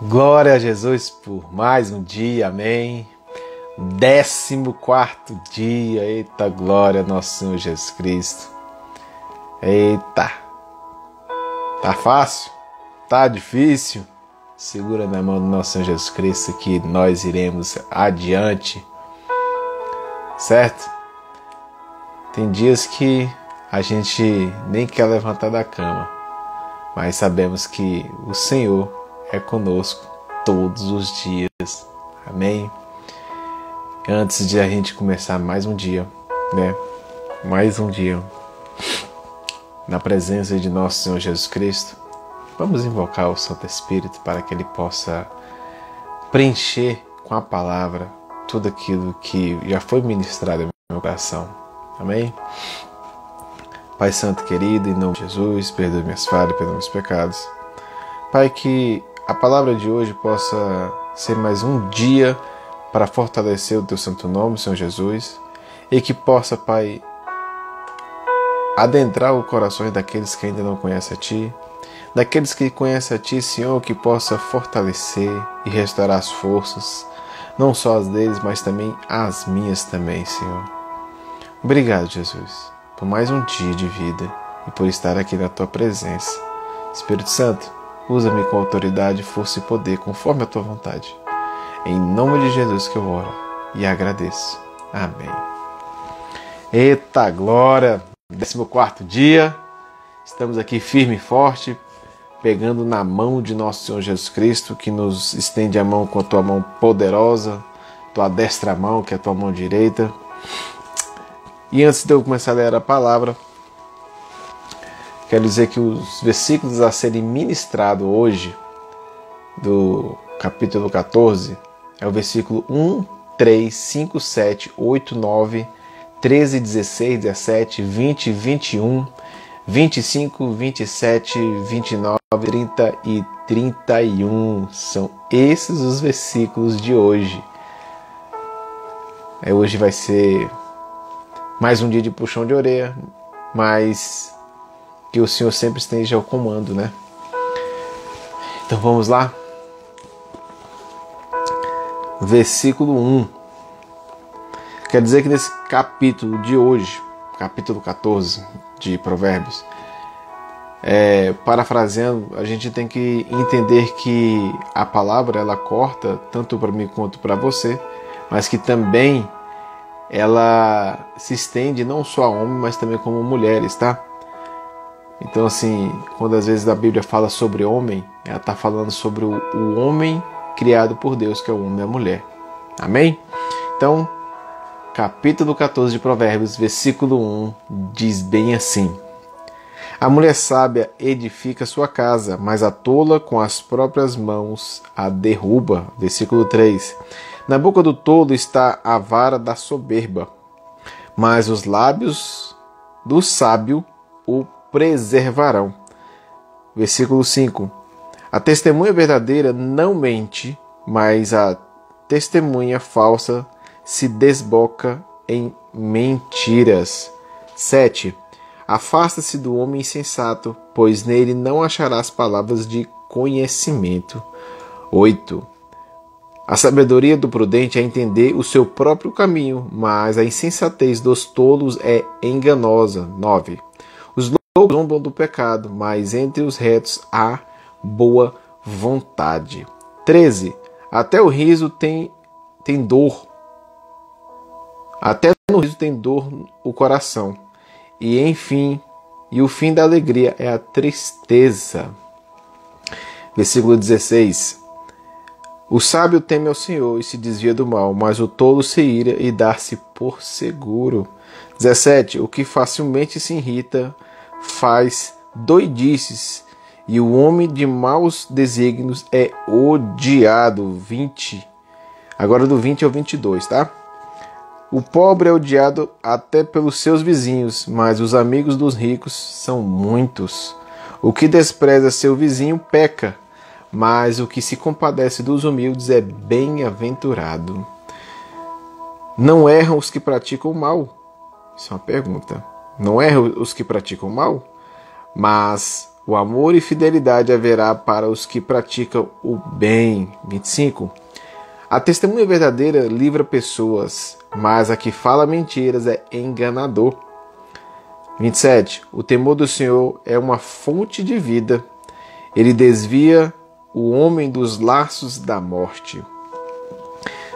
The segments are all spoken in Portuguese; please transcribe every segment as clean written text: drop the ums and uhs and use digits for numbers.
Glória a Jesus por mais um dia, amém. 14º dia, eita glória, nosso Senhor Jesus Cristo. Eita, tá fácil? Tá difícil? Segura na mão do nosso Senhor Jesus Cristo que nós iremos adiante, certo? Tem dias que a gente nem quer levantar da cama, mas sabemos que o Senhor é conosco todos os dias, amém? Antes de a gente começar mais um dia, mais um dia na presença de nosso Senhor Jesus Cristo, vamos invocar o Santo Espírito para que Ele possa preencher com a palavra tudo aquilo que já foi ministrado no meu coração, amém? Pai Santo querido, em nome de Jesus, perdoe minhas falhas, perdoe meus pecados. Pai, que a palavra de hoje possa ser mais um dia para fortalecer o Teu santo nome, Senhor Jesus, e que possa, Pai, adentrar os corações daqueles que ainda não conhecem a Ti, daqueles que conhecem a Ti, Senhor, que possa fortalecer e restaurar as forças, não só as deles, mas também as minhas também, Senhor. Obrigado, Jesus, por mais um dia de vida e por estar aqui na Tua presença. Espírito Santo, usa-me com autoridade, força e poder, conforme a Tua vontade. Em nome de Jesus que eu oro e agradeço. Amém. Eita glória! 14º dia. Estamos aqui firme e forte, pegando na mão de nosso Senhor Jesus Cristo, que nos estende a mão com a Tua mão poderosa, Tua destra mão, que é a Tua mão direita. E antes de eu começar a ler a palavra, quero dizer que os versículos a serem ministrados hoje, do capítulo 14, é o versículo 1, 3, 5, 7, 8, 9, 13, 16, 17, 20, 21, 25, 27, 29, 30 e 31. São esses os versículos de hoje. Hoje vai ser mais um dia de puxão de orelha, mas que o Senhor sempre esteja ao comando, né? Então vamos lá. Versículo 1. Quer dizer que nesse capítulo de hoje, capítulo 14 de Provérbios, parafraseando, a gente tem que entender que a palavra ela corta tanto para mim quanto para você, mas que também ela se estende não só a homens, mas também como mulheres, tá? Então, assim, quando às vezes a Bíblia fala sobre homem, ela está falando sobre o homem criado por Deus, que é o homem e a mulher. Amém? Então, capítulo 14 de Provérbios, versículo 1, diz bem assim: A mulher sábia edifica sua casa, mas a tola com as próprias mãos a derruba. Versículo 3. Na boca do tolo está a vara da soberba, mas os lábios do sábio o preservarão. Versículo 5. A testemunha verdadeira não mente, mas a testemunha falsa se desboca em mentiras. 7. Afasta-se do homem insensato, pois nele não acharás palavras de conhecimento. 8. A sabedoria do prudente é entender o seu próprio caminho, mas a insensatez dos tolos é enganosa. 9. Os lobos zombam do pecado, mas entre os retos há boa vontade. 13. Até o riso tem dor. Até no riso tem dor o coração. E o fim da alegria é a tristeza. Versículo 16. O sábio teme ao Senhor e se desvia do mal, mas o tolo se ira e dá-se por seguro. 17. O que facilmente se irrita faz doidices, e o homem de maus desígnios é odiado. 20. Agora do 20 ao 22, tá? O pobre é odiado até pelos seus vizinhos, mas os amigos dos ricos são muitos. O que despreza seu vizinho peca, mas o que se compadece dos humildes é bem-aventurado. Não erram os que praticam o mal? Isso é uma pergunta. Não erram os que praticam o mal? Mas o amor e fidelidade haverá para os que praticam o bem. 25. A testemunha verdadeira livra pessoas, mas a que fala mentiras é enganador. 27. O temor do Senhor é uma fonte de vida. Ele desvia o homem dos laços da morte.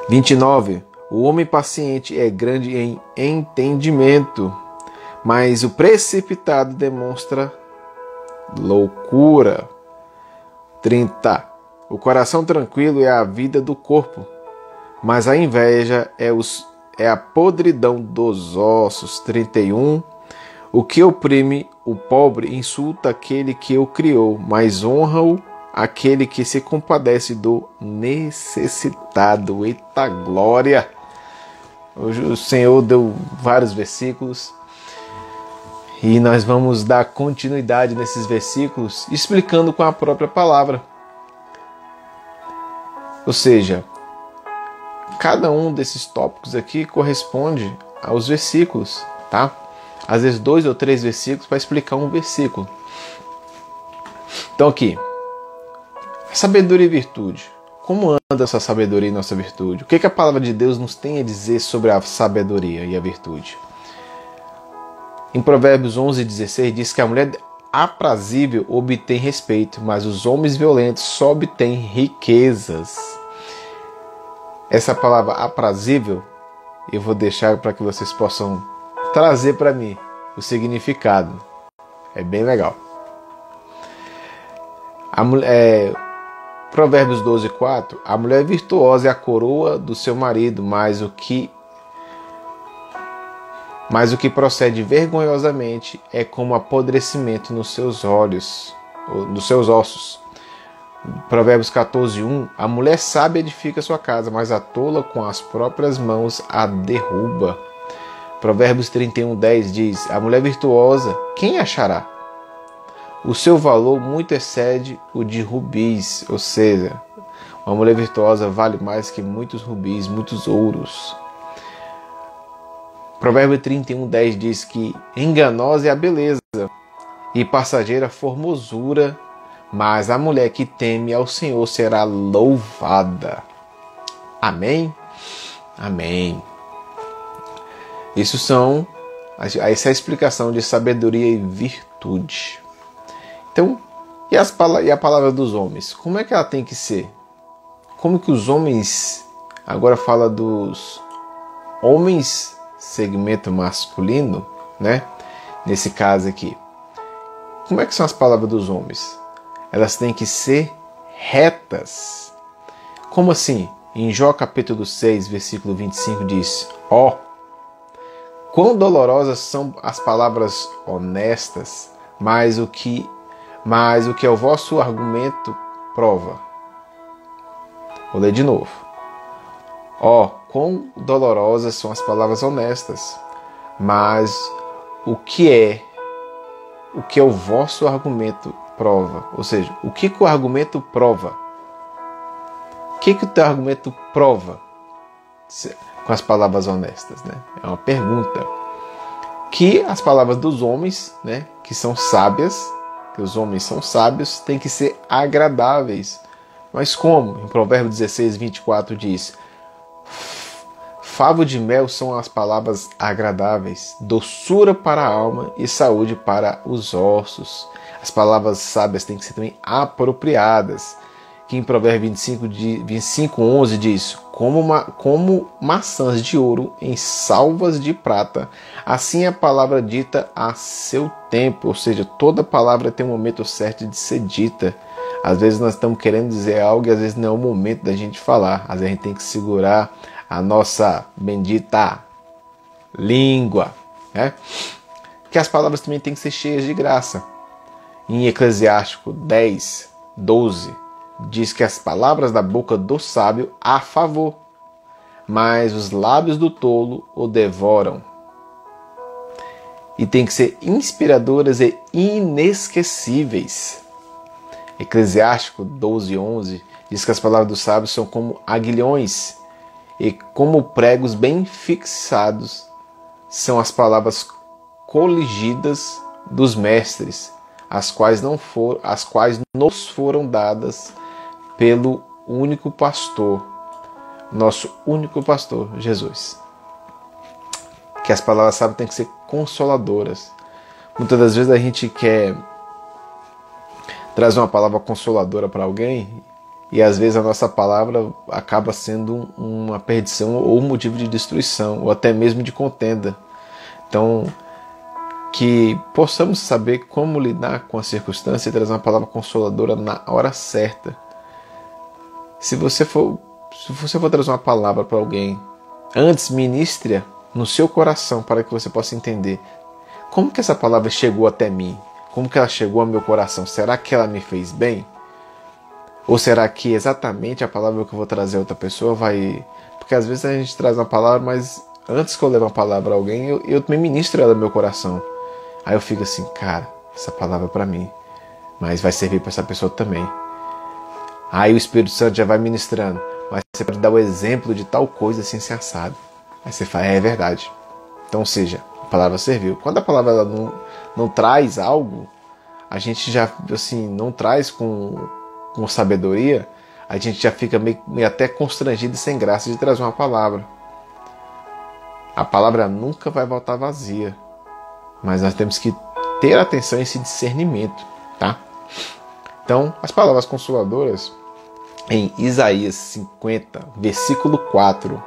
29. O homem paciente é grande em entendimento, mas o precipitado demonstra loucura. 30. O coração tranquilo é a vida do corpo, mas a inveja é a podridão dos ossos. 31. O que oprime o pobre insulta aquele que o criou, mas honra-o aquele que se compadece do necessitado. Eita glória! Hoje o Senhor deu vários versículos e nós vamos dar continuidade nesses versículos, explicando com a própria palavra. Ou seja, cada um desses tópicos aqui corresponde aos versículos, tá? Às vezes 2 ou 3 versículos para explicar um versículo. Então aqui, sabedoria e virtude. Como anda essa sabedoria e nossa virtude? O que a palavra de Deus nos tem a dizer sobre a sabedoria e a virtude? Em Provérbios 11:16 diz que a mulher aprazível obtém respeito, mas os homens violentos só obtêm riquezas. Essa palavra aprazível eu vou deixar para que vocês possam trazer para mim o significado. É bem legal. Provérbios 12:4. A mulher virtuosa é a coroa do seu marido, mas o que procede vergonhosamente é como apodrecimento nos seus olhos, nos seus ossos. Provérbios 14:1. A mulher sábia edifica sua casa, mas a tola com as próprias mãos a derruba. Provérbios 31:10 diz: a mulher virtuosa, quem achará? O seu valor muito excede o de rubis, ou seja, uma mulher virtuosa vale mais que muitos rubis, muitos ouros. Provérbio 31:10 diz que enganosa é a beleza e passageira a formosura, mas a mulher que teme ao Senhor será louvada. Amém? Amém. Essa é a explicação de sabedoria e virtude. Então, e a palavra dos homens? Como é que ela tem que ser? Como que os homens, agora fala dos homens, segmento masculino, né? Nesse caso aqui. Como é que são as palavras dos homens? Elas têm que ser retas. Como assim? Em Jó capítulo 6, versículo 25 diz: ó, quão dolorosas são as palavras honestas, mas o que é o vosso argumento prova. Vou ler de novo. Ó, quão dolorosas são as palavras honestas, mas o que é o vosso argumento prova. Ou seja, o que o argumento prova? O que o teu argumento prova com as palavras honestas, né? É uma pergunta. Que as palavras dos homens, né, que são sábias, que os homens são sábios, têm que ser agradáveis. Mas como? Em Provérbios 16:24 diz: favo de mel são as palavras agradáveis, doçura para a alma e saúde para os ossos. As palavras sábias têm que ser também apropriadas. Que em Provérbios 25:11 diz: como maçãs de ouro em salvas de prata, assim é a palavra dita a seu tempo. Ou seja, toda palavra tem um momento certo de ser dita. Às vezes nós estamos querendo dizer algo e às vezes não é o momento da gente falar. Às vezes a gente tem que segurar a nossa bendita língua, né? Que as palavras também têm que ser cheias de graça. Em Eclesiástico 10:12 diz que as palavras da boca do sábio há favor, mas os lábios do tolo o devoram. E tem que ser inspiradoras e inesquecíveis. Eclesiástico 12:11 diz que as palavras do sábio são como aguilhões e como pregos bem fixados são as palavras coligidas dos mestres. as quais nos foram dadas pelo único pastor, nosso único pastor, Jesus. Que as palavras, sabe, tem que ser consoladoras. Muitas das vezes a gente quer trazer uma palavra consoladora para alguém e às vezes a nossa palavra acaba sendo uma perdição ou um motivo de destruição ou até mesmo de contenda. Então, que possamos saber como lidar com a circunstância e trazer uma palavra consoladora na hora certa. Se você for trazer uma palavra para alguém, antes ministre-a no seu coração para que você possa entender como que essa palavra chegou até mim, como que ela chegou ao meu coração. Será que ela me fez bem? Ou será que exatamente a palavra que eu vou trazer a outra pessoa vai... Porque às vezes a gente traz uma palavra, mas antes que eu leve uma palavra a alguém, eu também ministro ela no meu coração. Aí eu fico assim, cara, essa palavra é para mim, mas vai servir para essa pessoa também. Aí o Espírito Santo já vai ministrando, mas você pode dar o exemplo de tal coisa assim, se assado. Aí você fala, é verdade. Então, ou seja, a palavra serviu. Quando a palavra ela não traz algo, a gente já assim, não traz com sabedoria, a gente já fica meio até constrangido e sem graça de trazer uma palavra. A palavra nunca vai voltar vazia, mas nós temos que ter atenção a esse discernimento, tá? Então, as palavras consoladoras em Isaías 50, versículo 4,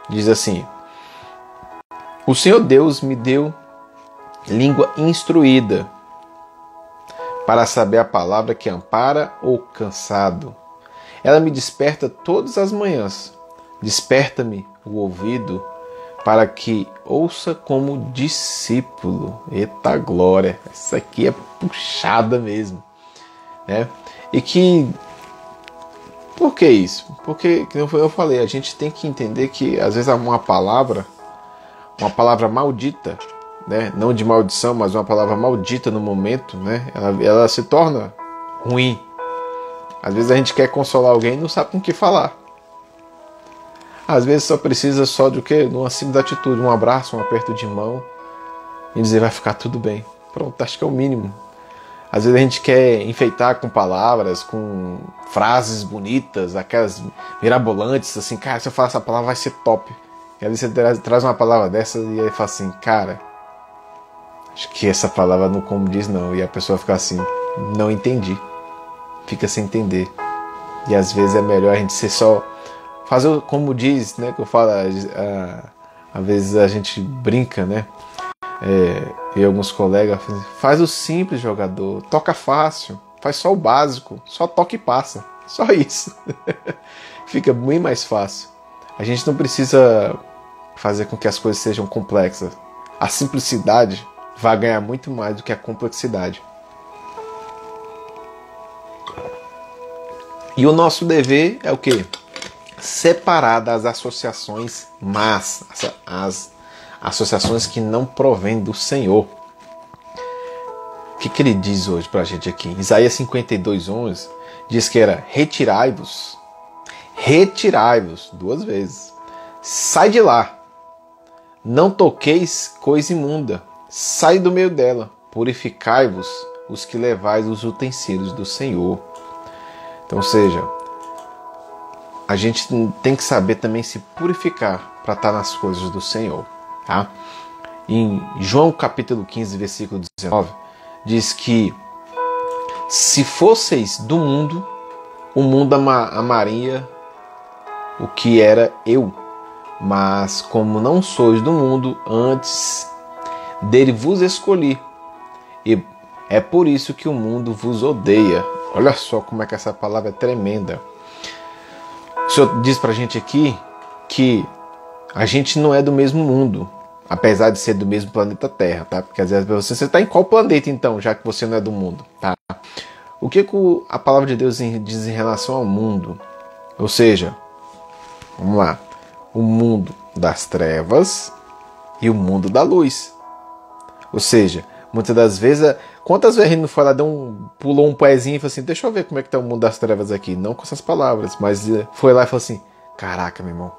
diz assim: O Senhor Deus me deu língua instruída para saber a palavra que ampara o cansado. Ela me desperta todas as manhãs. Desperta-me o ouvido para que ouça como discípulo. Eita glória! Essa aqui é puxada mesmo, né? E que... Por que isso? Porque, como eu falei, a gente tem que entender que às vezes uma palavra maldita, né? Não de maldição, mas uma palavra maldita no momento, né? Ela se torna ruim. Às vezes a gente quer consolar alguém e não sabe com o que falar. Às vezes só precisa só de o quê? De uma simples atitude, um abraço, um aperto de mão e dizer vai ficar tudo bem. Pronto, acho que é o mínimo. Às vezes a gente quer enfeitar com palavras, com frases bonitas, aquelas mirabolantes, assim, cara, se eu falar essa palavra vai ser top. E aí você traz uma palavra dessa e aí fala assim, cara, acho que essa palavra não como diz não. E a pessoa fica assim, não entendi. Fica sem entender. E às vezes é melhor a gente ser só... fazer como diz, né, que eu falo, às vezes a gente brinca, né, e alguns colegas faz o simples, jogador, toca fácil, faz só o básico, só toca e passa, só isso. Fica bem mais fácil. A gente não precisa fazer com que as coisas sejam complexas. A simplicidade vai ganhar muito mais do que a complexidade. E o nosso dever é o quê? Separar das associações más, as associações que não provêm do Senhor. O que ele diz hoje pra gente aqui? Isaías 52:11 diz que era retirai-vos, duas vezes, sai de lá, não toqueis coisa imunda, sai do meio dela, purificai-vos os que levais os utensílios do Senhor. Então, ou seja, a gente tem que saber também se purificar para estar nas coisas do Senhor, tá? Em João capítulo 15, versículo 19, diz que se fosseis do mundo, o mundo amaria o que era eu. Mas como não sois do mundo, antes dele vos escolhi. E é por isso que o mundo vos odeia. Olha só como é que essa palavra é tremenda. O Senhor diz pra gente aqui que a gente não é do mesmo mundo, apesar de ser do mesmo planeta Terra, tá? Porque às vezes você está em qual planeta então, já que você não é do mundo, tá? O que a palavra de Deus diz em relação ao mundo? Ou seja, vamos lá, o mundo das trevas e o mundo da luz. Ou seja, muitas das vezes, quantas vezes a gente não foi lá, pulou um pezinho e falou assim, deixa eu ver como é que tá o mundo das trevas aqui. Não com essas palavras, mas foi lá e falou assim, caraca, meu irmão,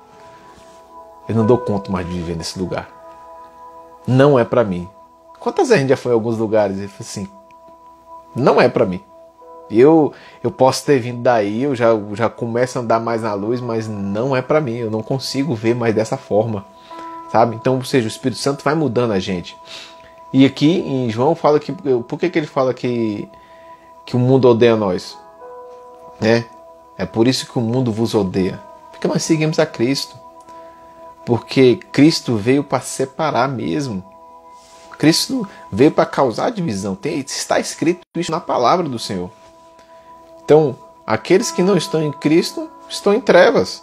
eu não dou conta mais de viver nesse lugar. Não é pra mim. Quantas vezes a gente já foi em alguns lugares e falou assim, Não é para mim. Eu posso ter vindo daí, eu já começo a andar mais na luz, mas não é para mim. Eu não consigo ver mais dessa forma, sabe? Então, ou seja, o Espírito Santo vai mudando a gente. E aqui em João fala que... Por que ele fala que o mundo odeia nós? Né? É por isso que o mundo vos odeia. Porque nós seguimos a Cristo. Porque Cristo veio para separar mesmo. Cristo veio para causar divisão. Está escrito isso na palavra do Senhor. Então, aqueles que não estão em Cristo estão em trevas.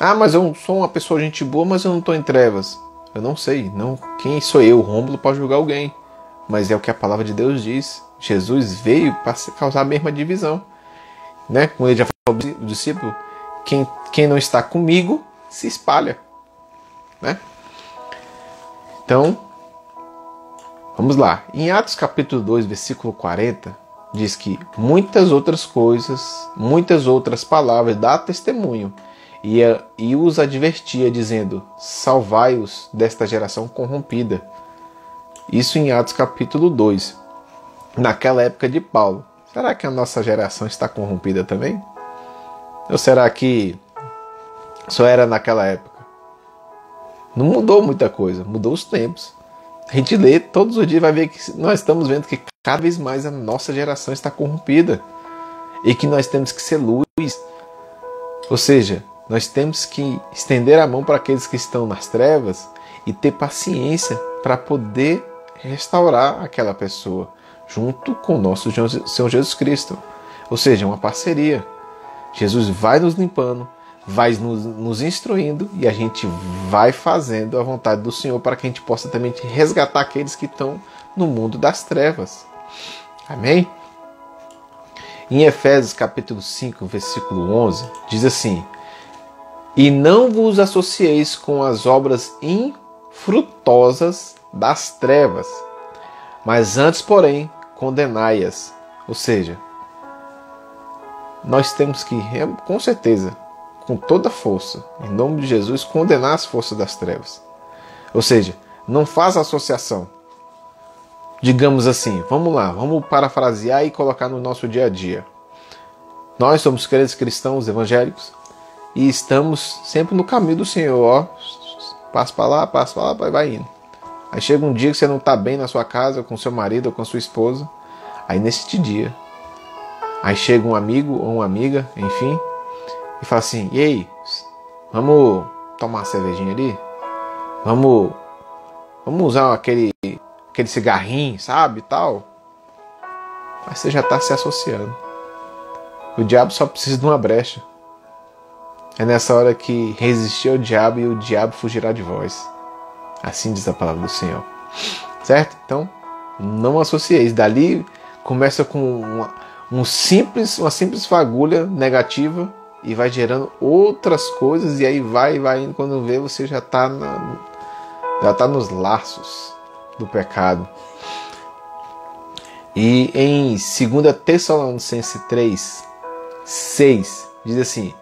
Ah, mas eu sou uma pessoa gente boa, mas eu não estou em trevas. Eu não sei. Não. Quem sou eu, Rômulo, para julgar alguém? Mas é o que a palavra de Deus diz. Jesus veio para causar a mesma divisão. Né? Como ele já falou ao discípulo, quem não está comigo se espalha. Né? Então, vamos lá. Em Atos capítulo 2, versículo 40, diz que muitas outras coisas, muitas outras palavras dá testemunho e os advertia, dizendo: salvai-os desta geração corrompida. Isso em Atos capítulo 2, naquela época de Paulo. Será que a nossa geração está corrompida também? Ou será que só era naquela época? Não mudou muita coisa, mudou os tempos. A gente lê todos os dias, vai ver que nós estamos vendo que cada vez mais a nossa geração está corrompida. E que nós temos que ser luz. Ou seja, nós temos que estender a mão para aqueles que estão nas trevas e ter paciência para poder restaurar aquela pessoa, junto com o nosso Senhor Jesus Cristo. Ou seja, uma parceria. Jesus vai nos limpando, vai nos instruindo e a gente vai fazendo a vontade do Senhor para que a gente possa também resgatar aqueles que estão no mundo das trevas. Amém? Em Efésios capítulo 5, versículo 11, diz assim: e não vos associeis com as obras infrutuosas das trevas, mas antes, porém, condenai-as. Ou seja, nós temos que, com certeza, com toda a força, em nome de Jesus, condenar as forças das trevas. Ou seja, não faz associação. Digamos assim, vamos lá, vamos parafrasear e colocar no nosso dia a dia. Nós somos cristãos evangélicos e estamos sempre no caminho do Senhor, ó. Passa para lá, vai indo. Aí chega um dia que você não está bem na sua casa, com seu marido ou com sua esposa. Aí neste dia, aí chega um amigo ou uma amiga, enfim, e fala assim: e aí, vamos tomar uma cervejinha ali? Vamos usar aquele cigarrinho, sabe, tal? Aí você já está se associando. O diabo só precisa de uma brecha. É nessa hora que resistir ao diabo e o diabo fugirá de vós. Assim diz a palavra do Senhor. Certo? Então, não associeis. Dali começa com uma simples fagulha negativa e vai gerando outras coisas, e aí vai indo. Quando vê, você já está nos laços do pecado. E em 2 Tessalonicenses 3, 6, diz assim: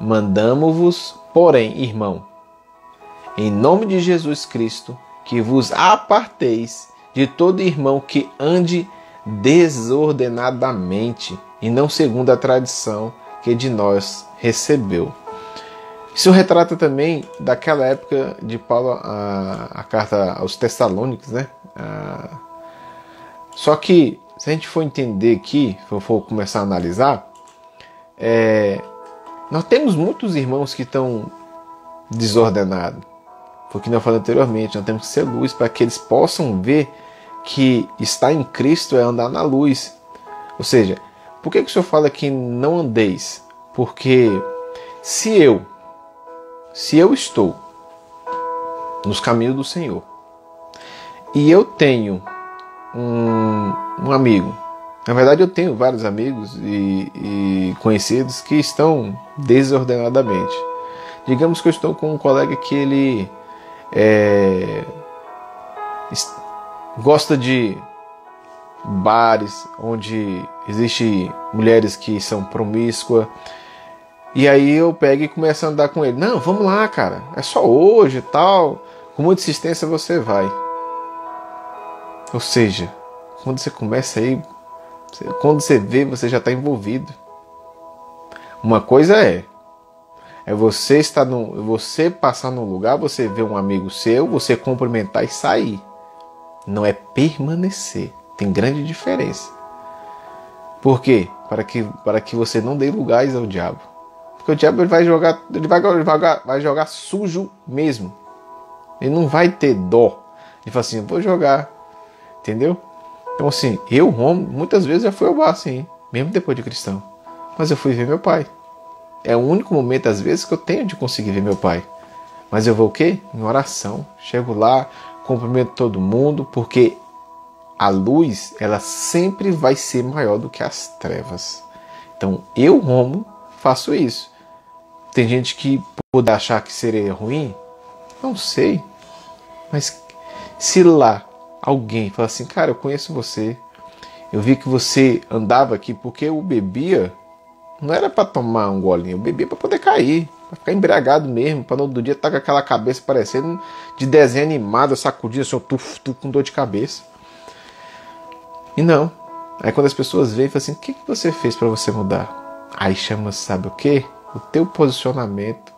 mandamo-vos, porém, irmão, em nome de Jesus Cristo, que vos aparteis de todo irmão que ande desordenadamente e não segundo a tradição que de nós recebeu. Isso retrata também daquela época de Paulo, a carta aos Tessalônicos, né? Só que, se a gente for entender aqui, se eu for começar a analisar, nós temos muitos irmãos que estão desordenados. Foi o que eu falei anteriormente, nós temos que ser luz para que eles possam ver que estar em Cristo é andar na luz. Ou seja, por que o Senhor fala que não andeis? Porque se eu estou nos caminhos do Senhor e eu tenho um amigo, na verdade eu tenho vários amigos e conhecidos que estão desordenadamente. Digamos que eu estou com um colega que ele gosta de bares onde existem mulheres que são promíscuas. E aí eu pego e começo a andar com ele. Não, vamos lá, cara. É só hoje e tal. Com muita insistência você vai. Ou seja, quando você começa aí, quando você vê, você já está envolvido. Uma coisa é você passar num lugar, você ver um amigo seu, você cumprimentar e sair. Não é permanecer. Tem grande diferença. Por quê? Para que você não dê lugares ao diabo. Porque o diabo vai jogar sujo mesmo. Ele não vai ter dó. Ele fala assim, vou jogar. Entendeu? Então assim, Romo, muitas vezes já fui ao bar assim, mesmo depois de cristão. Mas eu fui ver meu pai. É o único momento, às vezes, que eu tenho de conseguir ver meu pai. Mas eu vou o quê? Em oração. Chego lá, cumprimento todo mundo, porque a luz, ela sempre vai ser maior do que as trevas. Então, Romo, faço isso. Tem gente que pode achar que seria ruim? Não sei. Mas se lá alguém fala assim, cara, eu conheço você, eu vi que você andava aqui porque eu bebia, não era para tomar um golinho, eu bebia para poder cair, para ficar embriagado mesmo, para no outro dia estar com aquela cabeça parecendo de desenho animado, sacudida, assim, com dor de cabeça. E não. Aí quando as pessoas veem, falam assim, o que você fez para você mudar? Aí chama, sabe o quê? O teu posicionamento.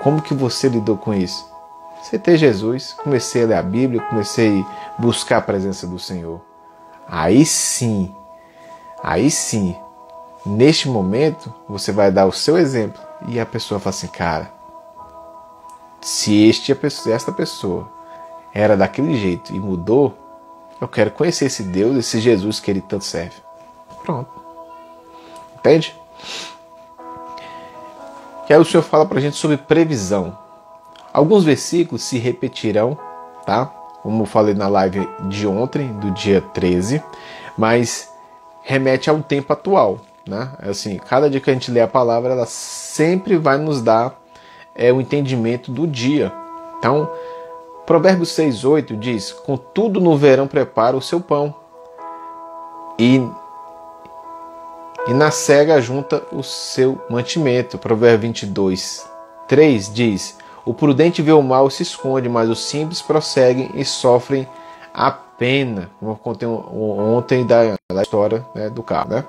Como que você lidou com isso? Aceitei Jesus, comecei a ler a Bíblia, comecei a buscar a presença do Senhor. Aí sim, neste momento, você vai dar o seu exemplo e a pessoa fala assim, cara, se esta pessoa era daquele jeito e mudou, eu quero conhecer esse Deus, esse Jesus que ele tanto serve. Pronto. Entende? E aí o Senhor fala pra gente sobre previsão. Alguns versículos se repetirão, tá? Como eu falei na live de ontem, do dia 13, mas remete ao tempo atual, né? Assim, cada dia que a gente lê a palavra, ela sempre vai nos dar o entendimento do dia. Então, Provérbios 6:8 diz, contudo no verão prepara o seu pão, e na cega junta o seu mantimento. Provérbios 22:3 diz, o prudente vê o mal e se esconde, mas os simples prosseguem e sofrem a pena. Como eu contei ontem da história, né, do carro. Né?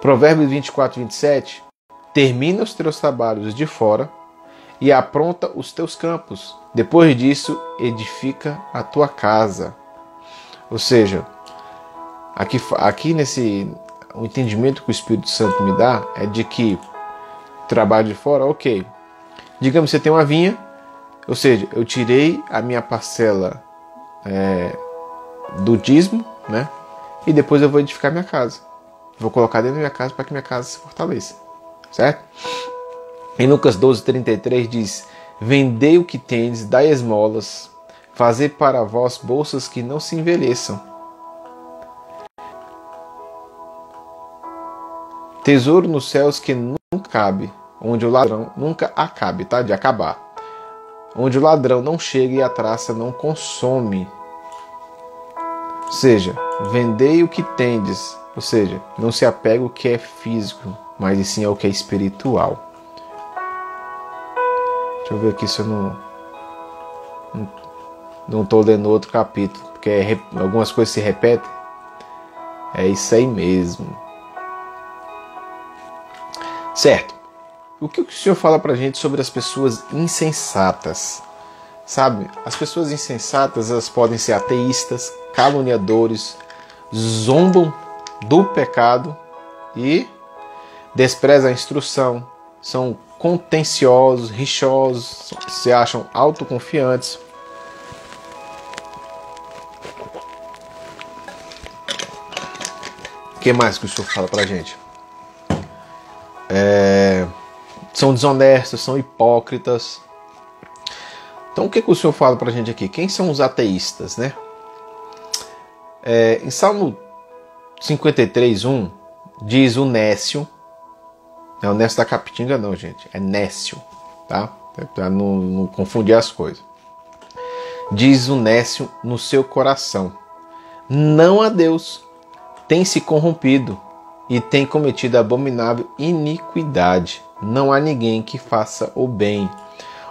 Provérbios 24:27, termina os teus trabalhos de fora e apronta os teus campos. Depois disso, edifica a tua casa. Ou seja, aqui nesse o entendimento que o Espírito Santo me dá é de que trabalho de fora, ok. Digamos que você tem uma vinha, ou seja, eu tirei a minha parcela do dízimo, né? E depois eu vou edificar minha casa. Vou colocar dentro da minha casa para que minha casa se fortaleça. Certo? Em Lucas 12:33 diz, vendei o que tendes, dai esmolas, fazei para vós bolsas que não se envelheçam, tesouro nos céus que nunca cabe, onde o ladrão nunca acabe, tá? De acabar. Onde o ladrão não chega e a traça não consome. Ou seja, vendei o que tendes. Ou seja, não se apega ao que é físico, mas sim ao que é espiritual. Deixa eu ver aqui se eu não estou lendo outro capítulo, porque algumas coisas se repetem. É isso aí mesmo. Certo. O que o Senhor fala pra gente sobre as pessoas insensatas? Sabe, as pessoas insensatas, elas podem ser ateístas, caluniadores, zombam do pecado e desprezam a instrução, são contenciosos, rixosos, se acham autoconfiantes. O que mais que o Senhor fala pra gente? São desonestos, são hipócritas. Então o que o Senhor fala pra gente aqui? Quem são os ateístas, né? Em Salmo 53:1 diz o Nécio. Não é o Nécio da Capitinga não, gente. É Nécio, tá? Pra não confundir as coisas. Diz o Nécio no seu coração, não há Deus, tem se corrompido e tem cometido abominável iniquidade. Não há ninguém que faça o bem.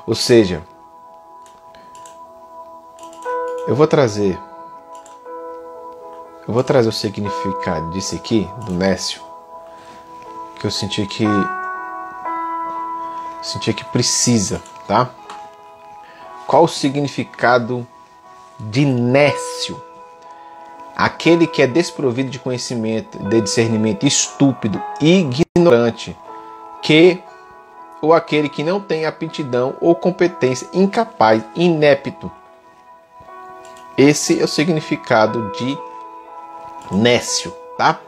Ou seja, eu vou trazer Eu vou trazer o significado disso aqui, do nécio, que eu senti que precisa, tá? Qual o significado de nécio? Aquele que é desprovido de conhecimento, de discernimento, estúpido, ignorante, ou aquele que não tem aptidão ou competência, incapaz, inepto. Esse é o significado de nécio, tá?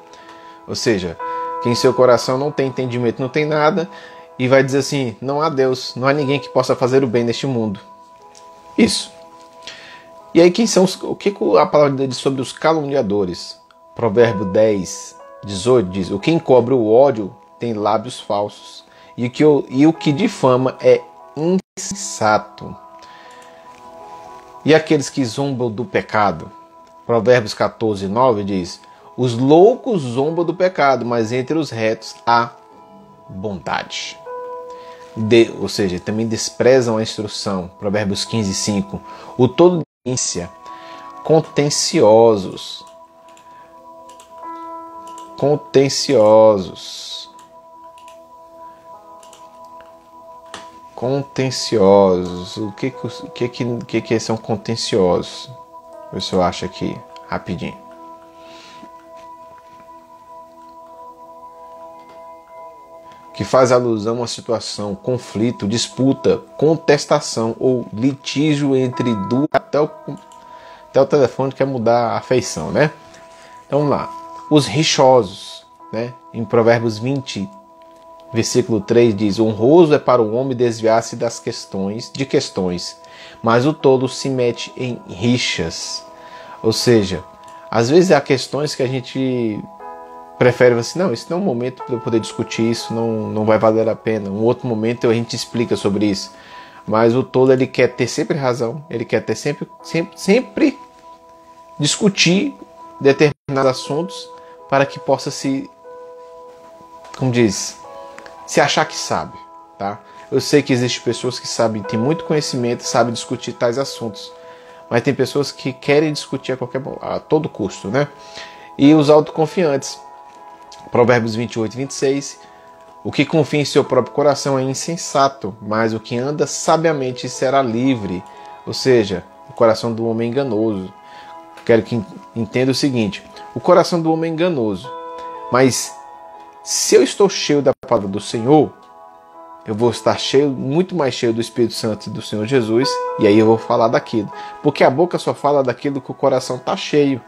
Ou seja, que em seu coração não tem entendimento, não tem nada, e vai dizer assim: não há Deus, não há ninguém que possa fazer o bem neste mundo. Isso. E aí, o que a palavra diz sobre os caluniadores? Provérbio 10, 18 diz: o que encobre o ódio tem lábios falsos, e o que difama é insensato. E aqueles que zombam do pecado? Provérbios 14, 9 diz: os loucos zombam do pecado, mas entre os retos há bondade. Ou seja, também desprezam a instrução. Provérbios 15, 5. O todo contenciosos. O que são contenciosos? Ver se eu acho aqui rapidinho. Que faz alusão a uma situação, conflito, disputa, contestação ou litígio entre duas. Até o telefone quer mudar a feição, né? Então vamos lá. Os rixosos, né? Em Provérbios 20, versículo 3 diz: honroso é para o homem desviar-se de questões, mas o tolo se mete em rixas. Ou seja, às vezes há questões que a gente prefere assim: não, esse não é um momento para eu poder discutir isso, não vai valer a pena. Um outro momento a gente explica sobre isso. Mas o tolo, ele quer ter sempre razão, ele quer ter sempre discutir determinados assuntos para que possa se achar que sabe, tá? Eu sei que existem pessoas que têm muito conhecimento, sabem discutir tais assuntos, mas tem pessoas que querem discutir a todo custo, né? E os autoconfiantes. Provérbios 28, 26. O que confia em seu próprio coração é insensato, mas o que anda sabiamente será livre. Ou seja, o coração do homem é enganoso. Quero que entenda o seguinte: o coração do homem é enganoso, mas se eu estou cheio da palavra do Senhor, eu vou estar muito mais cheio do Espírito Santo e do Senhor Jesus, e aí eu vou falar daquilo. Porque a boca só fala daquilo que o coração está cheio.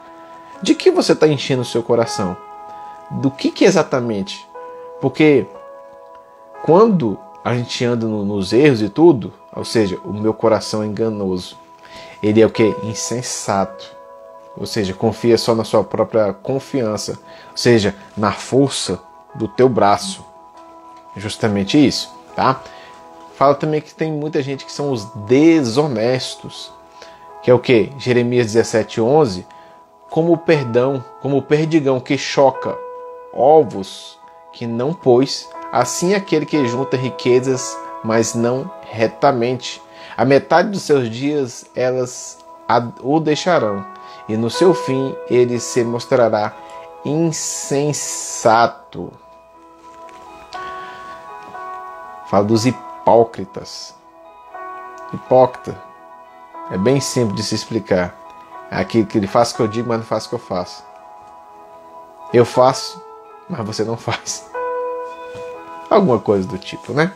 De que você está enchendo o seu coração? Do que exatamente? Porque quando a gente anda nos erros e tudo, ou seja, o meu coração é enganoso. Ele é o que? Insensato. Ou seja, confia só na sua própria confiança. Ou seja, na força do teu braço. Justamente isso, tá? Fala também que tem muita gente que são os desonestos. Que é o que? Jeremias 17, 11. Como o perdigão que choca ovos que não pôs, assim aquele que junta riquezas, mas não retamente. A metade dos seus dias elas o deixarão, e no seu fim ele se mostrará insensato. Fala dos hipócritas. Hipócrita é bem simples de se explicar. É aquilo que ele faz o que eu digo, mas não faz o que eu faço. Eu faço, mas você não faz. Alguma coisa do tipo, né?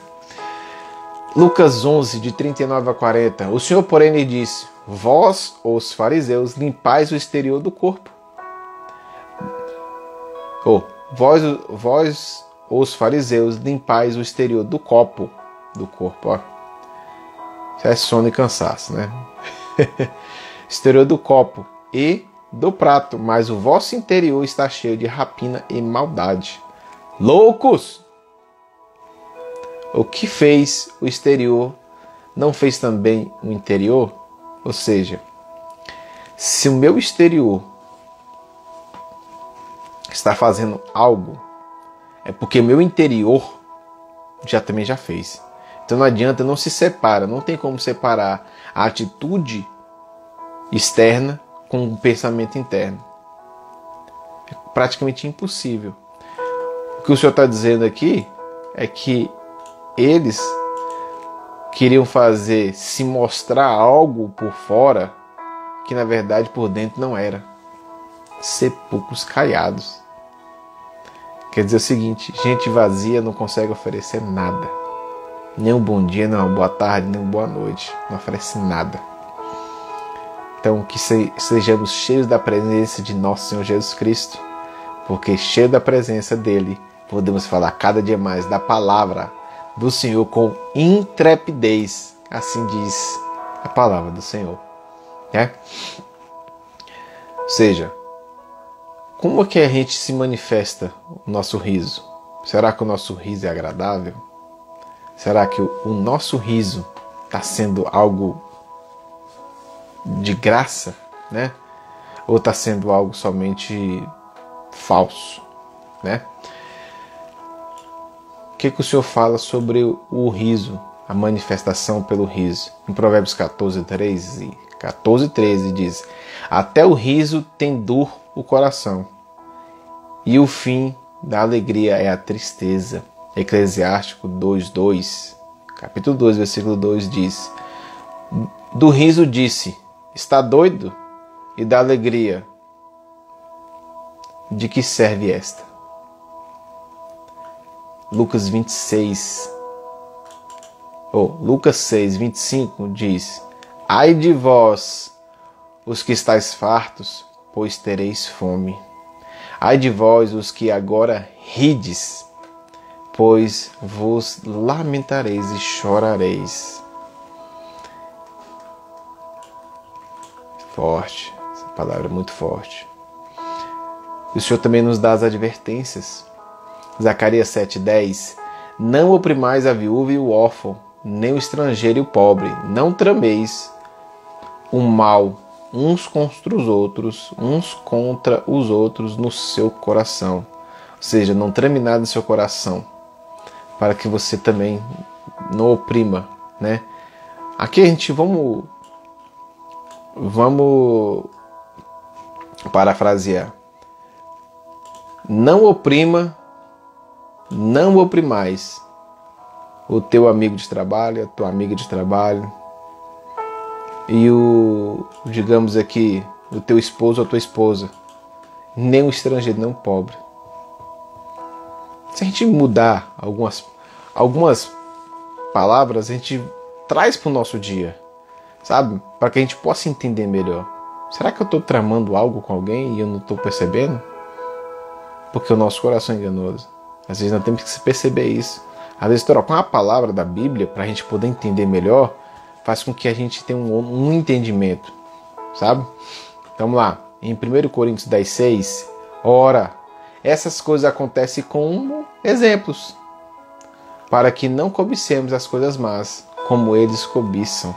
Lucas 11, de 39 a 40. O Senhor, porém, lhe disse: vós, os fariseus, limpais o exterior do corpo. Vós, os fariseus, limpais o exterior do corpo. Ó. Isso é sono e cansaço, né? Exterior do copo e do prato, mas o vosso interior está cheio de rapina e maldade. Loucos! O que fez o exterior, não fez também o interior? Ou seja, se o meu exterior está fazendo algo, é porque o meu interior também já fez. Então não adianta, não se separa, não tem como separar a atitude externa com o pensamento interno. praticamente impossível. O que o Senhor está dizendo aqui é que eles queriam fazer se mostrar algo por fora que na verdade por dentro não era. Sepulcros caiados. Quer dizer o seguinte, gente vazia não consegue oferecer nada. Nem um bom dia, nem uma boa tarde, nem uma boa noite. Não oferece nada. Então que sejamos cheios da presença de nosso Senhor Jesus Cristo. Porque cheio da presença dele, podemos falar cada dia mais da palavra do Senhor com intrepidez. Assim diz a palavra do Senhor. Ou seja, como é que a gente se manifesta o nosso riso? Será que o nosso riso é agradável? Será que o nosso riso está sendo algo de graça, né? Ou está sendo algo somente falso, né? O que o Senhor fala sobre o riso, a manifestação pelo riso? Em Provérbios 14:13 diz: até o riso tem dor o coração, e o fim da alegria é a tristeza. Eclesiástico 2:2, capítulo 2, versículo 2 diz: do riso disse, está doido? E da alegria, de que serve esta? Lucas 6:25 diz: ai de vós, os que estáis fartos, pois tereis fome. Ai de vós, os que agora rides, pois vos lamentareis e chorareis. Forte, essa palavra é muito forte. E o Senhor também nos dá as advertências. Zacarias 7:10: não oprimais a viúva e o órfão, nem o estrangeiro e o pobre. Não trameis o mal uns contra os outros no seu coração. Ou seja, não trame nada no seu coração, para que você também não oprima, né? Aqui a gente vamos parafrasear. Não oprimais o teu amigo de trabalho, a tua amiga de trabalho, e digamos aqui, o teu esposo ou a tua esposa, nem o estrangeiro, nem o pobre. Se a gente mudar algumas palavras, a gente traz para o nosso dia, sabe? Para que a gente possa entender melhor. Será que eu estou tramando algo com alguém e eu não estou percebendo? Porque o nosso coração é enganoso. Às vezes nós temos que se perceber isso. Às vezes trocar uma palavra da Bíblia para a gente poder entender melhor faz com que a gente tenha um entendimento, sabe? Vamos lá, em 1 Coríntios 10:6, ora, essas coisas acontecem como exemplos, para que não cobicemos as coisas más, como eles cobiçam.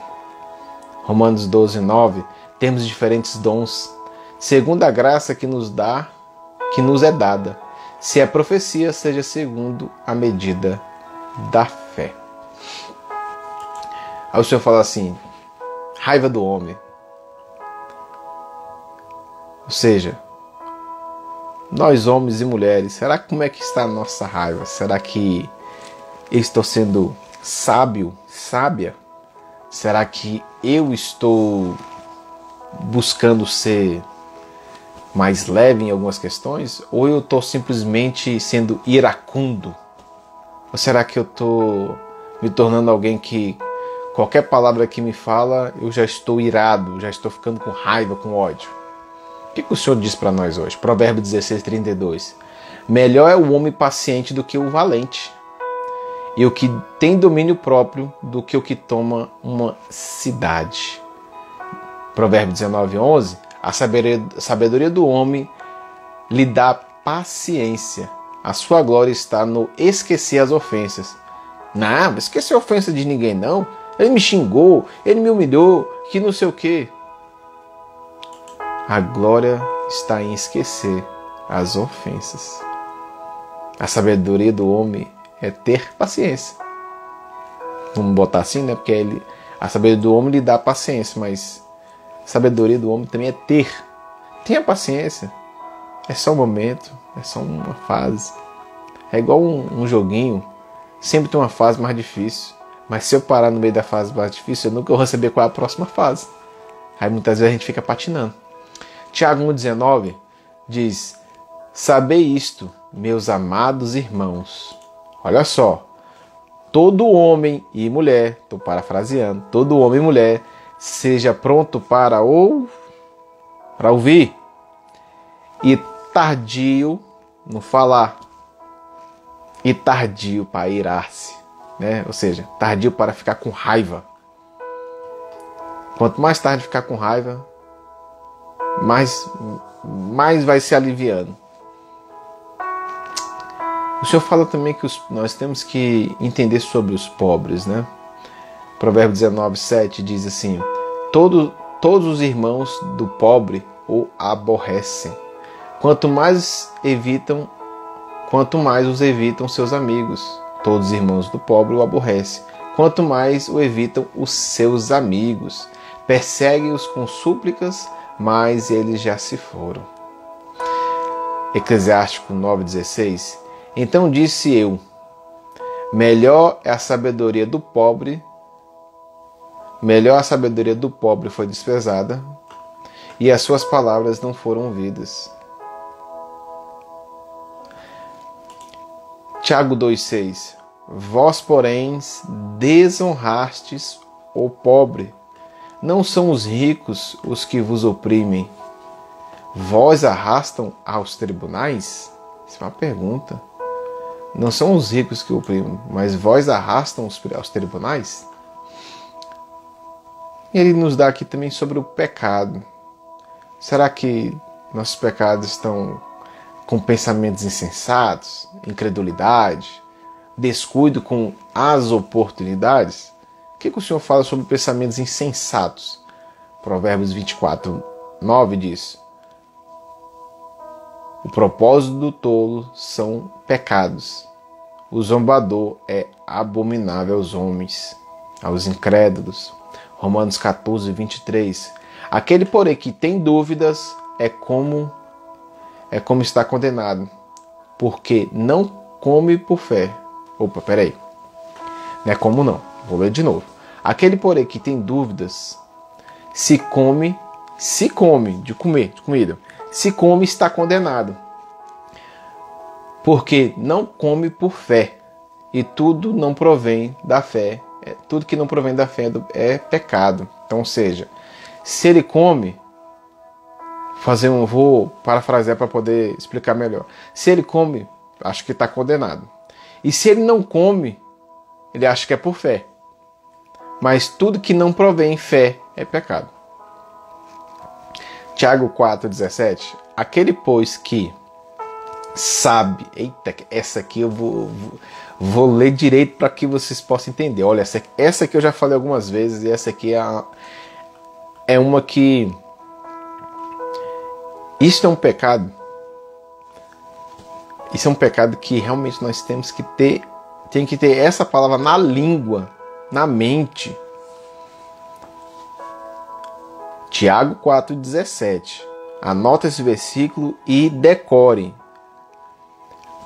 Romanos 12:9, temos diferentes dons, segundo a graça que nos é dada. Se a profecia, seja segundo a medida da fé. Aí o Senhor fala assim, raiva do homem. Ou seja, nós homens e mulheres, será que como é que está a nossa raiva? Será que eu estou sendo sábia? Será que eu estou buscando ser mais leve em algumas questões? Ou eu estou simplesmente sendo iracundo? Ou será que eu estou me tornando alguém que qualquer palavra que me fala, eu já estou irado, já estou ficando com raiva, com ódio? O que o Senhor diz para nós hoje? Provérbios 16:32. Melhor é o homem paciente do que o valente, e o que tem domínio próprio do que o que toma uma cidade. Provérbios 19:11. A sabedoria do homem lhe dá paciência. A sua glória está no esquecer as ofensas. Não, esquecer a ofensa de ninguém não. Ele me xingou, ele me humilhou, que não sei o quê. A glória está em esquecer as ofensas. A sabedoria do homem é ter paciência. Vamos botar assim, né? Porque a sabedoria do homem lhe dá paciência, mas a sabedoria do homem também é ter. Tenha paciência. É só um momento, é só uma fase. É igual um joguinho, sempre tem uma fase mais difícil. Mas se eu parar no meio da fase mais difícil, eu nunca vou saber qual é a próxima fase. Aí muitas vezes a gente fica patinando. Tiago 1,19 diz: sabei isto, meus amados irmãos. Olha só, todo homem e mulher, estou parafraseando, todo homem e mulher seja pronto para ouvir e tardio no falar e tardio para irar-se, né? Ou seja, tardio para ficar com raiva. Quanto mais tarde ficar com raiva, mais vai se aliviando. O Senhor fala também que nós temos que entender sobre os pobres, né? Provérbios 19:7 diz assim: todos os irmãos do pobre o aborrecem. Quanto mais os evitam seus amigos. Todos os irmãos do pobre o aborrecem. Quanto mais o evitam os seus amigos. Perseguem-os com súplicas, mas eles já se foram. Eclesiástico 9:16. Então disse eu: melhor a sabedoria do pobre foi desprezada, e as suas palavras não foram ouvidas. Tiago 2,6. Vós, porém, desonrastes o pobre. Não são os ricos os que vos oprimem. Vós arrastam aos tribunais? Isso é uma pergunta. Não são os ricos que oprimem, mas vós arrastam aos tribunais? Ele nos dá aqui também sobre o pecado. Será que nossos pecados estão com pensamentos insensatos, incredulidade, descuido com as oportunidades? O que o Senhor fala sobre pensamentos insensatos? Provérbios 24:9 diz: o propósito do tolo são pecados. O zombador é abominável aos homens, aos incrédulos. Romanos 14:23. Aquele, porém, que tem dúvidas é como está condenado, porque não come por fé. Opa, peraí. Não é como não. Vou ler de novo. Aquele, porém, que tem dúvidas, se come de comida, se come, está condenado, porque não come por fé, e tudo não provém da fé. Tudo que não provém da fé é pecado. Então, ou seja, se ele come, vou parafrasear para poder explicar melhor. Se ele come, acho que está condenado. E se ele não come, ele acha que é por fé. Mas tudo que não provém fé é pecado. Tiago 4,17. Aquele, pois, que sabe... Eita, essa aqui eu vou ler direito para que vocês possam entender. Olha, essa aqui eu já falei algumas vezes, e essa aqui é uma que... Isso é um pecado. Isso é um pecado que realmente nós temos que ter... Tem que ter essa palavra na língua, na mente. Tiago 4,17. Anota esse versículo e decore.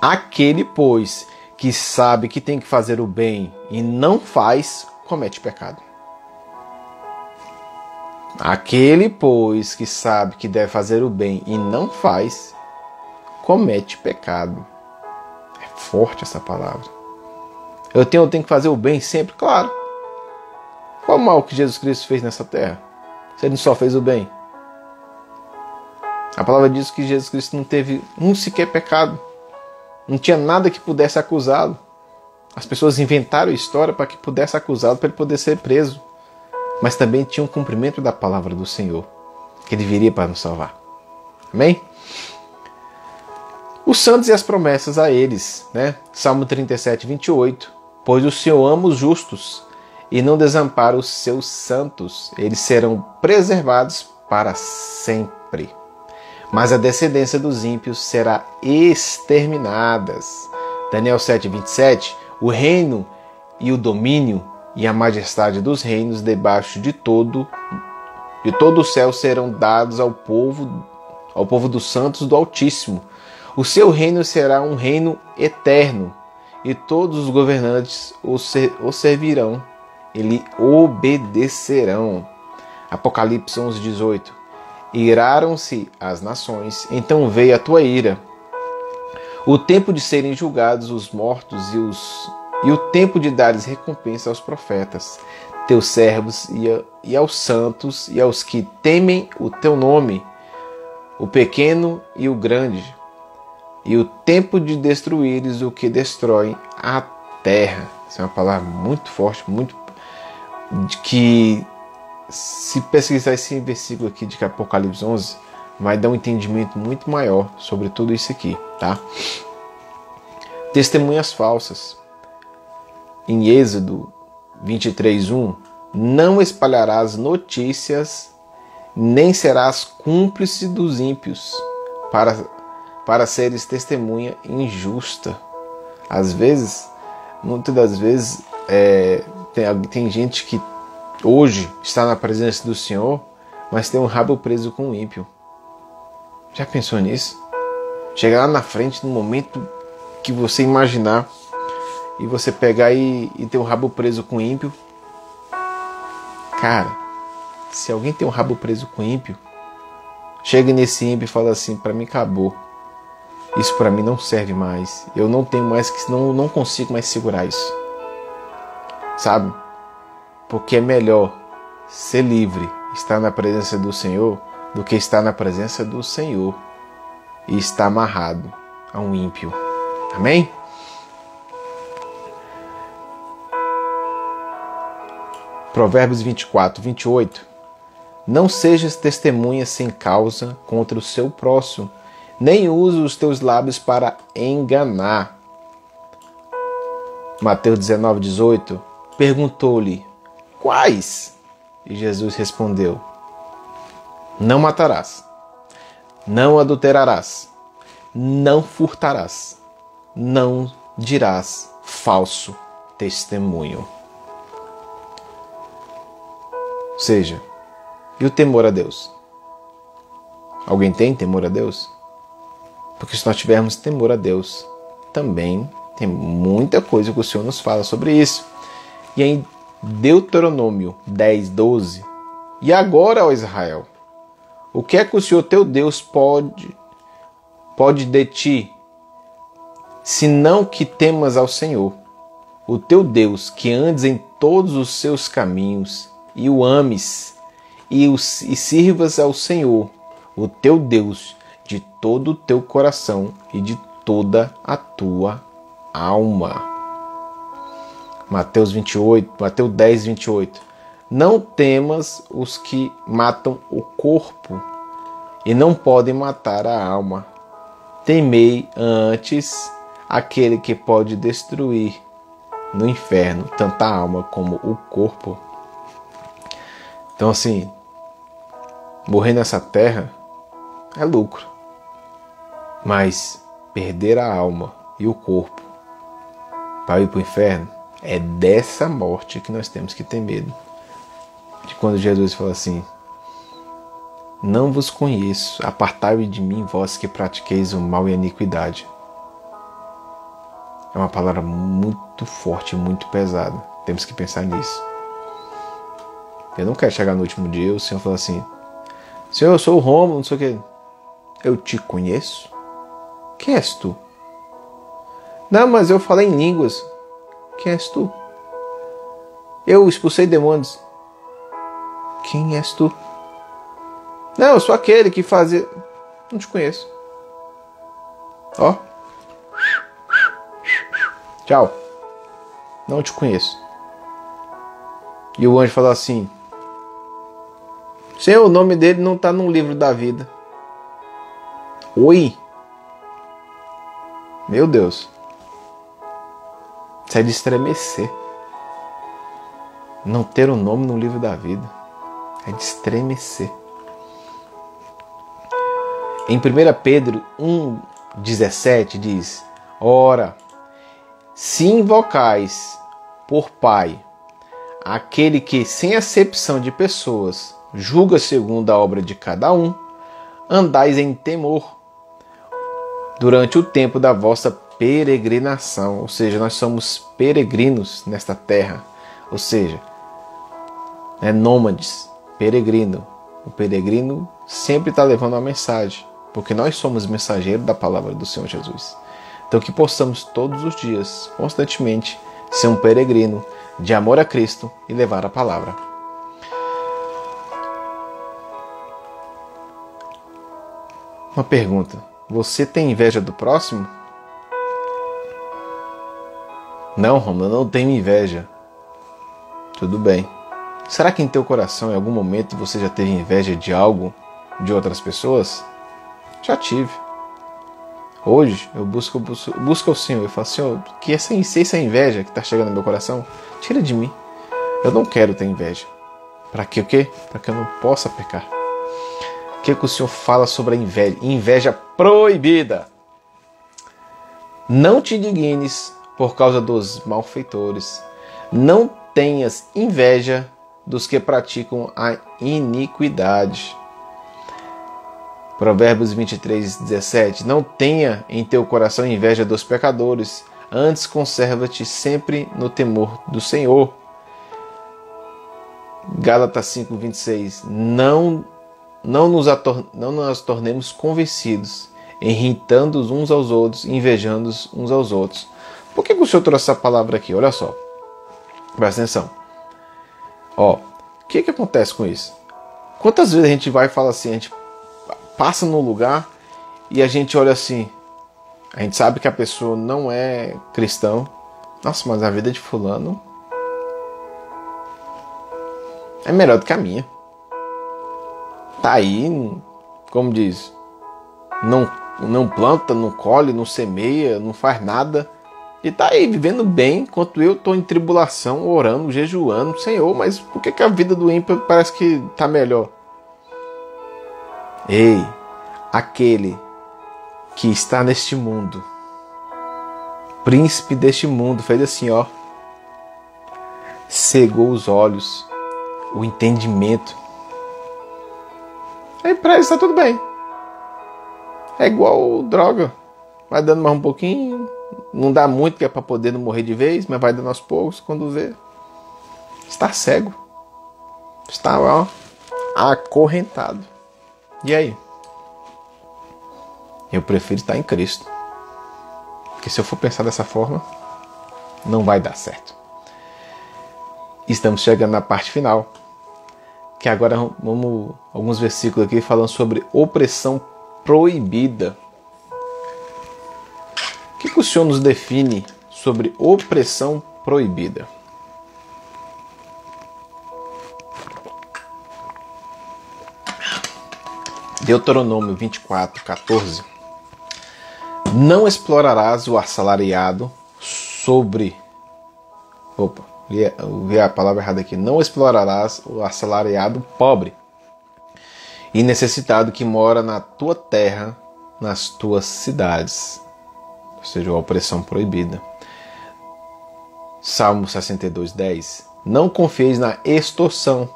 Aquele, pois, que sabe que tem que fazer o bem e não faz, comete pecado. Aquele, pois, que sabe que deve fazer o bem e não faz, comete pecado. É forte essa palavra. Eu tenho que fazer o bem sempre? Claro. Qual o mal que Jesus Cristo fez nessa terra? Se ele só fez o bem. A palavra diz que Jesus Cristo não teve sequer pecado. Não tinha nada que pudesse acusá-lo. As pessoas inventaram a história para que pudesse acusá-lo, para ele poder ser preso. Mas também tinha um cumprimento da palavra do Senhor, que ele viria para nos salvar. Amém? Os santos e as promessas a eles, né? Salmo 37:28. Pois o Senhor ama os justos e não desampara os seus santos. Eles serão preservados para sempre. Mas a descendência dos ímpios será exterminada. Daniel 7:27. O reino e o domínio e a majestade dos reinos debaixo de todo o céu serão dados ao povo ao povo dos santos do Altíssimo. O seu reino será um reino eterno, e todos os governantes o servirão e lhe obedecerão. Apocalipse 11:18. Iraram-se as nações, então veio a tua ira. O tempo de serem julgados os mortos e o tempo de dares recompensa aos profetas, teus servos e aos santos e aos que temem o teu nome, o pequeno e o grande, e o tempo de destruíres o que destrói a terra. Essa é uma palavra muito forte, muito que, se pesquisar esse versículo aqui de Apocalipse 11, vai dar um entendimento muito maior sobre tudo isso aqui, tá? Testemunhas falsas. Em Êxodo 23:1, não espalharás notícias, nem serás cúmplice dos ímpios, para seres testemunha injusta. Às vezes, muitas das vezes, tem gente que hoje está na presença do Senhor, mas tem um rabo preso com o ímpio. Já pensou nisso? Chegar lá na frente, no momento que você imaginar, e você pegar e ter um rabo preso com o ímpio. Cara, se alguém tem um rabo preso com o ímpio, chega nesse ímpio e fala assim: para mim acabou. Isso para mim não serve mais. Eu não tenho mais, que não consigo mais segurar isso. Sabe? Porque é melhor ser livre, estar na presença do Senhor, do que estar na presença do Senhor e estar amarrado a um ímpio. Amém? Provérbios 24:28. Não sejas testemunha sem causa contra o seu próximo, nem use os teus lábios para enganar. Mateus 19:18. Perguntou-lhe: quais? E Jesus respondeu: não matarás, não adulterarás, não furtarás, não dirás falso testemunho. Ou seja, e o temor a Deus? Alguém tem temor a Deus? Porque se nós tivermos temor a Deus, também tem muita coisa que o Senhor nos fala sobre isso. E em Deuteronômio 10:12, e agora, ó Israel, o que é que o Senhor teu Deus pode de ti, senão que temas ao Senhor, o teu Deus, que andes em todos os seus caminhos, e o ames, e sirvas ao Senhor, o teu Deus, de todo o teu coração e de toda a tua alma. Mateus 10:28. Não temas os que matam o corpo e não podem matar a alma. Temei antes aquele que pode destruir no inferno tanto a alma como o corpo. Então, assim, morrer nessa terra é lucro, mas perder a alma e o corpo para ir para o inferno, é dessa morte que nós temos que ter medo. De quando Jesus fala assim: não vos conheço, apartai-vos de mim, vós que pratiqueis o mal e a iniquidade. É uma palavra muito forte, muito pesada. Temos que pensar nisso. Eu não quero chegar no último dia e o Senhor falar assim: Senhor, eu sou o Rômulo, não sei o que. Eu te conheço? Quem és tu? Não, mas eu falei em línguas. Quem és tu? Eu expulsei demônios. Quem és tu? Não, eu sou aquele que fazia... Não te conheço. Ó. Tchau. Não te conheço. E o anjo falou assim: Senhor, o nome dele não está no livro da vida. Oi? Meu Deus. Isso é de estremecer. Não ter o nome no livro da vida é de estremecer. Em 1 Pedro 1,17 diz: ora, se invocais por Pai aquele que, sem acepção de pessoas, julga segundo a obra de cada um, andais em temor durante o tempo da vossa peregrinação. Ou seja, nós somos peregrinos nesta terra. Ou seja, nômades, peregrino. O peregrino sempre está levando uma mensagem, porque nós somos mensageiros da palavra do Senhor Jesus. Então que possamos todos os dias, constantemente, ser um peregrino de amor a Cristo e levar a palavra. Uma pergunta: você tem inveja do próximo? Não, Romulo, eu não tenho inveja. Tudo bem. Será que em teu coração, em algum momento, você já teve inveja de algo, de outras pessoas? Já tive. Hoje, eu busco ao Senhor. Eu falo, Senhor, que essa inveja que está chegando no meu coração, tira de mim. Eu não quero ter inveja. Para quê? O quê? Para que eu não possa pecar. O que o Senhor fala sobre a inveja? Inveja proibida. Não te indignes por causa dos malfeitores. Não tenhas inveja dos que praticam a iniquidade. Provérbios 23:17. Não tenha em teu coração inveja dos pecadores, antes conserva-te sempre no temor do Senhor. Gálatas 5:26. Não nos tornemos convencidos, irritando uns aos outros, invejando uns aos outros. Por que o Senhor trouxe essa palavra aqui? Olha só. Presta atenção. O que acontece com isso? Quantas vezes a gente vai e fala assim, a gente passa num lugar e a gente olha assim, a gente sabe que a pessoa não é cristão. Nossa, mas a vida de fulano é melhor do que a minha. Tá aí, como diz, não planta, não colhe, não semeia, não faz nada. E tá aí vivendo bem, enquanto eu tô em tribulação, orando, jejuando. Senhor, mas por que a vida do ímpio parece que tá melhor? Ei, aquele que está neste mundo, príncipe deste mundo, fez assim, ó, cegou os olhos, o entendimento. Aí pra ele está tudo bem. É igual droga, vai dando mais um pouquinho, não dá muito que é para poder não morrer de vez, mas vai dando aos poucos, quando vê, está cego, está ó, acorrentado. E aí? Eu prefiro estar em Cristo, porque se eu for pensar dessa forma, não vai dar certo. Estamos chegando na parte final, que agora vamos alguns versículos aqui falando sobre opressão proibida. O que o Senhor nos define sobre opressão proibida? Deuteronômio 24:14. Não explorarás o assalariado sobre... vi a palavra errada aqui. Não explorarás o assalariado pobre e necessitado que mora na tua terra, nas tuas cidades. Ou seja, a opressão proibida. Salmo 62:10. Não confieis na extorsão,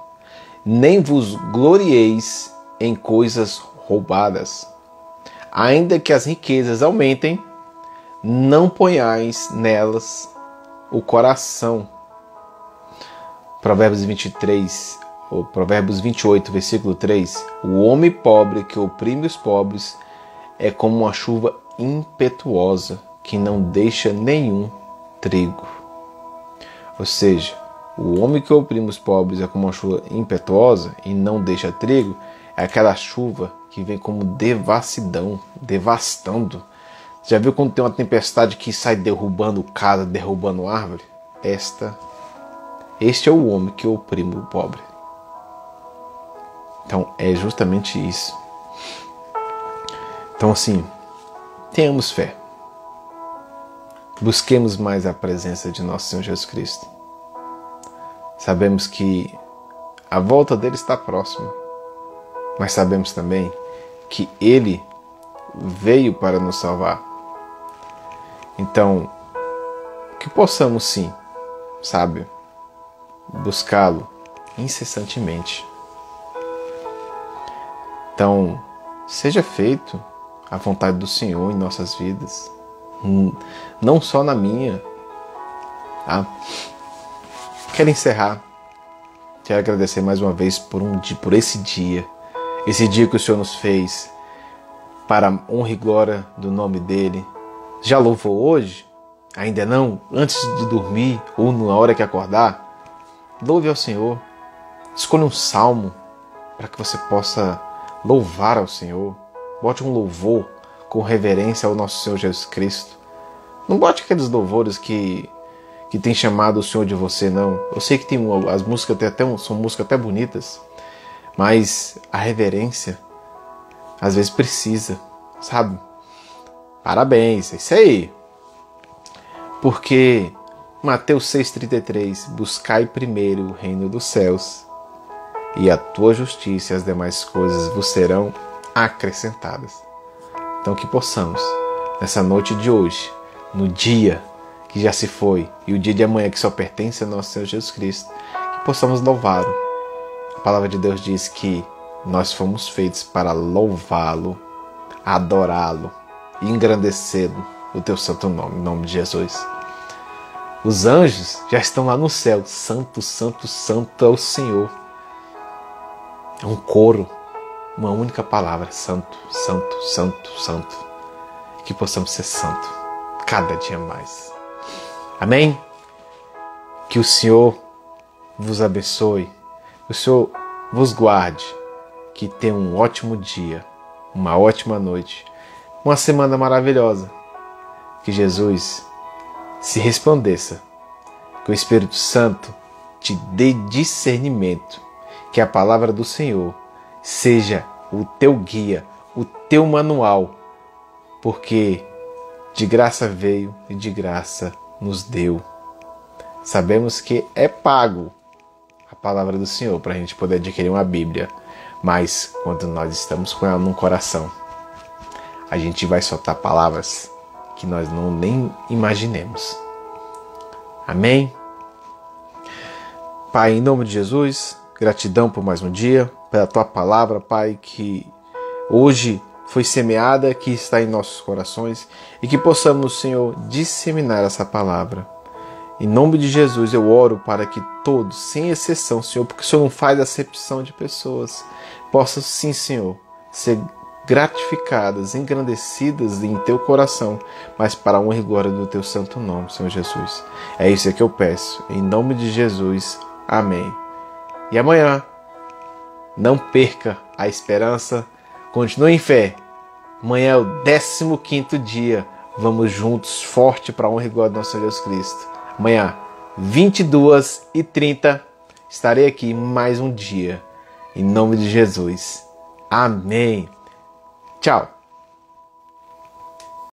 nem vos glorieis em coisas roubadas. Ainda que as riquezas aumentem, não ponhais nelas o coração. Provérbios 23, ou Provérbios 28, versículo 3. O homem pobre que oprime os pobres é como uma chuva impetuosa que não deixa nenhum trigo. Ou seja, o homem que oprime os pobres é como uma chuva impetuosa e não deixa trigo. É aquela chuva que vem como devassidão, devastando. Já viu quando tem uma tempestade que sai derrubando casa, derrubando árvore? Este é o homem que oprime o pobre. Então é justamente isso. Então assim, tenhamos fé. Busquemos mais a presença de nosso Senhor Jesus Cristo. Sabemos que a volta dele está próxima. Mas sabemos também que Ele veio para nos salvar. Então, que possamos sim, sabe, buscá-lo incessantemente. Então, seja feito a vontade do Senhor em nossas vidas, não só na minha. Tá? Quero encerrar. Quero agradecer mais uma vez por esse dia que o Senhor nos fez, para a honra e glória do nome dEle. Já louvou hoje? Ainda não? Antes de dormir ou na hora que acordar? Louve ao Senhor. Escolha um salmo para que você possa louvar ao Senhor. Bote um louvor com reverência ao nosso Senhor Jesus Cristo. Não bote aqueles louvores que tem chamado o Senhor de você, não. Eu sei que as músicas são músicas até bonitas, mas a reverência às vezes precisa, sabe? Parabéns, é isso aí. Porque Mateus 6,33, buscai primeiro o reino dos céus, e a tua justiça e as demais coisas vos serão acrescentadas. Então que possamos, nessa noite de hoje, no dia que já se foi, e o dia de amanhã que só pertence ao nosso Senhor Jesus Cristo, que possamos louvá-lo. A palavra de Deus diz que nós fomos feitos para louvá-lo, adorá-lo e engrandecê-lo, o teu santo nome, em nome de Jesus. Os anjos já estão lá no céu. Santo, santo, santo é o Senhor. É um coro, uma única palavra. Santo, santo, santo, santo. Que possamos ser santo cada dia mais. Amém? Que o Senhor vos abençoe. Que o Senhor vos guarde. Que tenha um ótimo dia, uma ótima noite, uma semana maravilhosa. Que Jesus se resplandeça, que o Espírito Santo te dê discernimento, que a palavra do Senhor seja o teu guia, o teu manual, porque de graça veio e de graça nos deu. Sabemos que é pago a palavra do Senhor para a gente poder adquirir uma Bíblia, mas quando nós estamos com ela no coração, a gente vai soltar palavras que nós nem imaginemos. Amém? Pai, em nome de Jesus, gratidão por mais um dia, pela tua palavra, Pai, que hoje foi semeada, que está em nossos corações, e que possamos, Senhor, disseminar essa palavra. Em nome de Jesus eu oro para que todos, sem exceção, Senhor, porque o Senhor não faz acepção de pessoas, possam sim, Senhor, ser gratificadas, engrandecidas em teu coração, mas para a honra e glória do teu santo nome, Senhor Jesus. É isso que eu peço, em nome de Jesus. Amém. E amanhã, não perca a esperança, continue em fé. Amanhã é o 15º dia. Vamos juntos, forte para a honra e glória do nosso Senhor Jesus Cristo. Amanhã, 22h30, estarei aqui mais um dia. Em nome de Jesus. Amém. Tchau.